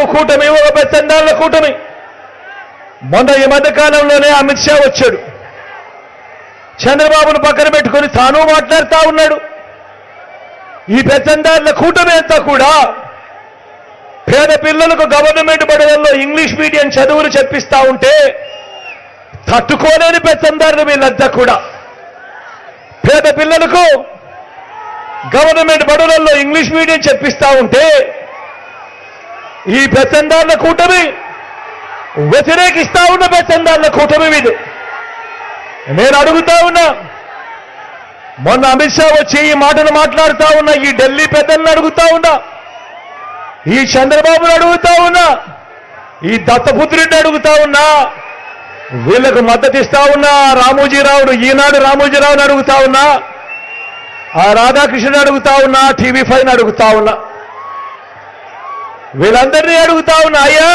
చంద్రబాబు కూటమి ఒక పెత్తందారుల కూటమి. మొన్న ఈ మధ్య కాలంలోనే అమిత్ షా వచ్చాడు. చంద్రబాబును పక్కన పెట్టుకొని తాను మాట్లాడుతూ ఉన్నాడు. ఈ పెత్తందారుల కూటమి అంతా కూడా పేద పిల్లలకు గవర్నమెంట్ బడులలో ఇంగ్లీష్ మీడియం చదువులు చెప్పిస్తా ఉంటే తట్టుకోలేని పెత్తందారులు వీళ్ళంతా కూడా. పేద పిల్లలకు గవర్నమెంట్ బడులలో ఇంగ్లీష్ మీడియం చెప్పిస్తా ఉంటే ఈ పెత్తందారుల కూటమి వ్యతిరేకిస్తా ఉన్న పెత్తందారుల కూటమి ఇది. నేను అడుగుతా ఉన్నా, మొన్న అమిత్ షా వచ్చి ఈ మాటలు మాట్లాడుతా ఉన్నా, ఈ ఢిల్లీ పెద్దలను అడుగుతా ఉన్నా, ఈ చంద్రబాబును అడుగుతా ఉన్నా, ఈ దత్తపుత్రుడిని అడుగుతా ఉన్నా, వీళ్లకు మద్దతు ఇస్తా ఉన్నా రామోజీరావును, ఈనాడు రామోజీరావుని అడుగుతా ఉన్నా, ఆ రాధాకృష్ణని అడుగుతా ఉన్నా, TV5 అడుగుతా ఉన్నా, వీళ్ళందరినీ అడుగుతా ఉన్నా, అయ్యా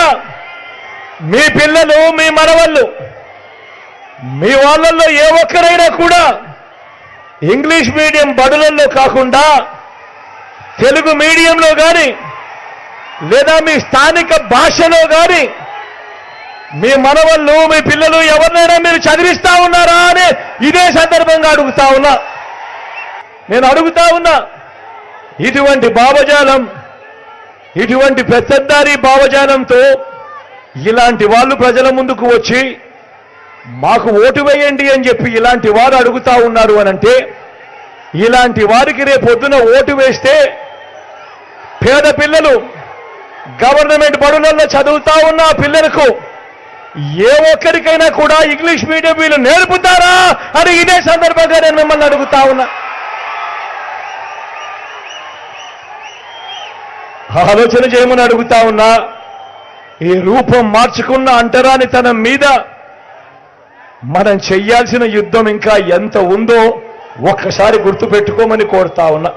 మీ పిల్లలు మీ మనవళ్ళు మీ వాళ్ళల్లో ఏ ఒక్కరైనా కూడా ఇంగ్లీష్ మీడియం బడులలో కాకుండా తెలుగు మీడియంలో కానీ లేదా మీ స్థానిక భాషలో కానీ మీ మనవళ్ళు మీ పిల్లలు ఎవరినైనా మీరు చదివిస్తా ఉన్నారా అని ఇదే సందర్భంగా అడుగుతా ఉన్నా. నేను అడుగుతా ఉన్నా, ఇటువంటి భావజాలం, ఇటువంటి పెత్తందారీ భావజాలంతో ఇలాంటి వాళ్ళు ప్రజల ముందుకు వచ్చి మాకు ఓటు వేయండి అని చెప్పి ఇలాంటి వారు అడుగుతా ఉన్నారు అనంటే, ఇలాంటి వారికి రేపొద్దున ఓటు వేస్తే పేద పిల్లలు గవర్నమెంట్ బడులలో చదువుతా ఉన్న పిల్లలకు ఏ ఒక్కరికైనా కూడా ఇంగ్లీష్ మీడియం వీళ్ళు నేర్పుతారా అని ఇదే సందర్భంగా నేను మిమ్మల్ని అడుగుతా ఉన్నా. ఆలోచన చేయమని అడుగుతా ఉన్నా. ఈ రూపం మార్చుకున్న అంటరానితనం మీద మనం చెయ్యాల్సిన యుద్ధం ఇంకా ఎంత ఉందో ఒక్కసారి గుర్తుపెట్టుకోమని కోరుతా ఉన్నా.